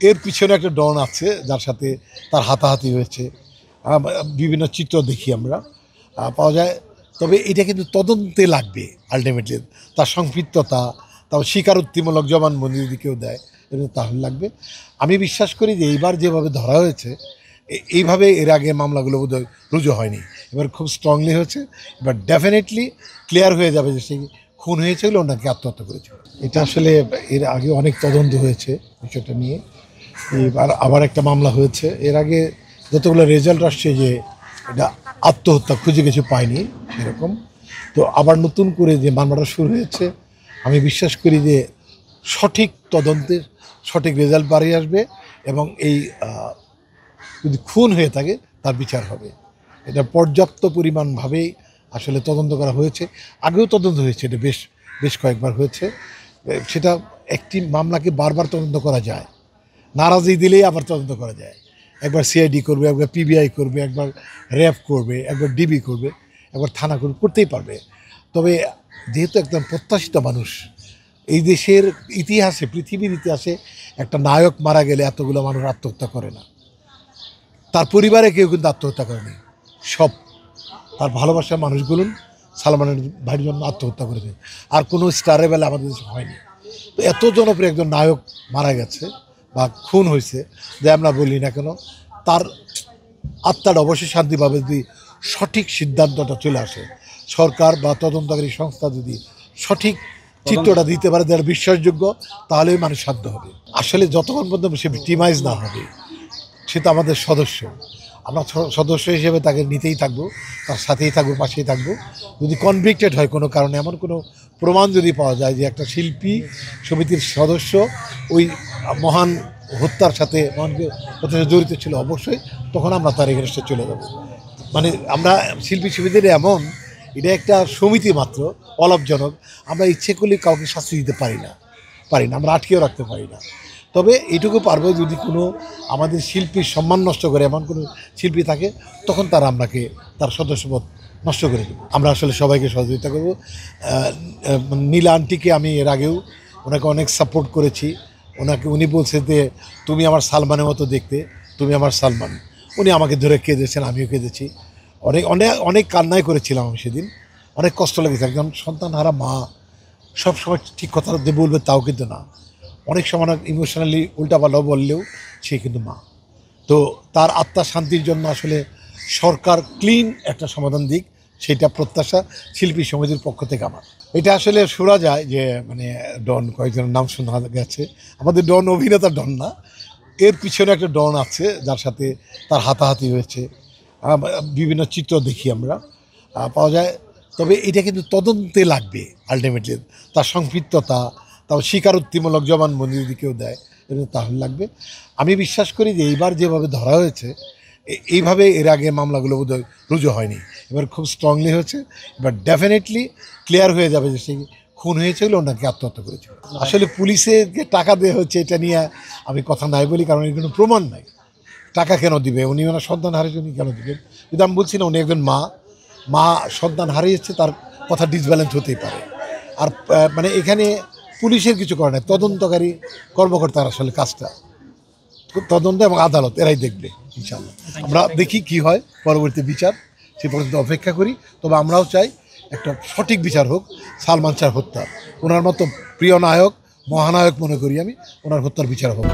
এর পিছনে একটা ডন আছে যার সাথে তার হাতাহাতি হয়েছে। বিভিন্ন চিত্র দেখি আমরা, পাওয়া যায়। তবে এটা কিন্তু তদন্তে লাগবে আলটিমেটলি। তার সম্পৃক্ততা, তার স্বীকারোক্তিমূলক জবানবন্দি যদি কেউ দেয়, এটা তাহলে লাগবে। আমি বিশ্বাস করি যে এইবার যেভাবে ধরা হয়েছে, এইভাবে এর আগে মামলাগুলো বোধহয় রুজু হয়নি। এবার খুব স্ট্রংলি হয়েছে। এবার ডেফিনেটলি ক্লিয়ার হয়ে যাবে যে সেই খুন হয়েছিল নাকি আত্মহত্যা করেছিল। এটা আসলে এর আগে অনেক তদন্ত হয়েছে বিষয়টা নিয়ে। এবার আবার একটা মামলা হয়েছে। এর আগে যতগুলো রেজাল্ট আসছে যে এটা আত্মহত্যা, খুঁজে কিছু পায়নি সেরকম। তো আবার নতুন করে যে মামলাটা শুরু হয়েছে, আমি বিশ্বাস করি যে সঠিক তদন্তের সঠিক রেজাল্ট বাড়িয়ে আসবে এবং এই যদি খুন হয়ে থাকে তার বিচার হবে। এটা পর্যাপ্ত পরিমাণভাবেই আসলে তদন্ত করা হয়েছে। আগেও তদন্ত হয়েছে, এটা বেশ বেশ কয়েকবার হয়েছে। সেটা একটি মামলাকে বারবার তদন্ত করা যায়, নারাজি দিলেই আবার তদন্ত করা যায়। একবার সিআইডি করবে, একবার পিবিআই করবে, একবার র্যাব করবে, একবার ডিবি করবে, একবার থানা করবে, করতেই পারবে। তবে যেহেতু একদম প্রত্যাশিত মানুষ, এই দেশের ইতিহাসে, পৃথিবীর ইতিহাসে একটা নায়ক মারা গেলে এতগুলো মানুষ আত্মহত্যা করে না। তার পরিবারে কেউ কিন্তু আত্মহত্যা করেনি, সব তার ভালোবাসার মানুষগুলো সালমানের ভাইয়ের জন্য আত্মহত্যা করেছে। আর কোনো স্টারের বেলা আমাদের দেশে হয়নি। তো এত জনপ্রিয় একজন নায়ক মারা গেছে বা খুন হয়েছে, যে আমরা বলি না কেন, তার আত্মাটা অবশ্যই শান্তি পাবে যদি সঠিক সিদ্ধান্তটা চলে আসে। সরকার বা তদন্তকারী সংস্থা যদি সঠিক চিত্রটা দিতে পারে, যারা বিশ্বাসযোগ্য, তাহলেই মানুষ শান্ত হবে। আসলে যতক্ষণ পর্যন্ত সে ভিক্টিমাইজ না হবে, সে তো আমাদের সদস্য। আমরা সদস্য হিসেবে তাকে নিতেই থাকবো, তার সাথেই থাকবো, পাশেই থাকবো। যদি কনভিক্টেড হয় কোনো কারণে, এমন কোনো প্রমাণ যদি পাওয়া যায় যে একটা শিল্পী সমিতির সদস্য ওই মহান হত্যার সাথে জড়িত ছিল, অবশ্যই তখন আমরা তার এগেনস্টে চলে যাব। মানে আমরা শিল্পী সমিতির এমন, এটা একটা সমিতি মাত্র, অলাভজনক। আমরা ইচ্ছে করলে কাউকে শাস্তি দিতে পারি না, আমরা আটকেও রাখতে পারি না। তবে এইটুকু পারবো, যদি কোনো আমাদের শিল্পীর সম্মান নষ্ট করে এমন কোনো শিল্পী থাকে, তখন আমরাকে তার সদস্যপদ নষ্ট করে দেব। আমরা আসলে সবাইকে সহযোগিতা করব। নীলা আন্টিকে আমি এর আগেও ওনাকে অনেক সাপোর্ট করেছি। উনি বলছে যে তুমি আমার সালমানের মতো দেখতে, তুমি আমার সালমান। উনি আমাকে ধরে কেঁদেছেন, আমিও কেঁদেছি। অনেক অনেক অনেক কান্নাই করেছিলাম আমি সেদিন। অনেক কষ্ট লেগেছে। একজন সন্তানহারা মা সবসময় ঠিক কথা বলবে তাও কিন্তু না, অনেক সময় ইমোশনালি উল্টাপাল্টা বললেও সে কিন্তু মা। তো তার আত্মার শান্তির জন্য আসলে সরকার ক্লিন একটা সমাধান দিক, সেটা প্রত্যাশা শিল্পী সমিতির পক্ষ থেকে আমার। এটা আসলে শোনা যায় যে মানে ডন, কয়েকজনের নাম শোনা গেছে। আমাদের ডন অভিনেতা ডন না, এর পিছনে একটা ডন আছে যার সাথে তার হাতাহাতি হয়েছে। বিভিন্ন চিত্র দেখি আমরা, পাওয়া যায়। তবে এটা কিন্তু তদন্তে লাগবে আলটিমেটলি। তার সম্পৃক্ততা, তার স্বীকারোক্তিমূলক জবানবন্দি যদি কেউ দেয়, এটা তাহলে লাগবে। আমি বিশ্বাস করি যে এইবার যেভাবে ধরা হয়েছে, এইভাবে এর আগে মামলাগুলো বোধহয় রুজু হয়নি। এবার খুব স্ট্রংলি হয়েছে। এবার ডেফিনেটলি ক্লিয়ার হয়ে যাবে যে সেই খুন হয়েছিল নাকি আত্মহত্যা করেছিল। আসলে পুলিশকে টাকা দেওয়া হচ্ছে এটা নিয়ে আমি কথা নাই বলি, কারণ এর কোনো প্রমাণ নাই। টাকা কেন দিবে? উনি ওনার সন্তান হারিয়েছে, উনি কেন দিবেন? কিন্তু আমি বলছি না, উনি একজন মা সন্তান হারিয়েছে, তার কথা ডিসব্যালেন্স হতেই পারে। আর মানে এখানে পুলিশের কিছু করে না, তদন্তকারী কর্মকর্তার আসলে কাজটা, তদন্ত এবং আদালত এরাই দেখবে। ইনশাআল্লাহ আমরা দেখি কি হয় পরবর্তী বিচার, সে পর্যন্ত অপেক্ষা করি। তবে আমরাও চাই একটা সঠিক বিচার হোক সালমান শাহ হত্যা। ওনার মতো প্রিয় নায়ক, মহানায়ক মনে করি আমি, ওনার হত্যার বিচার হোক।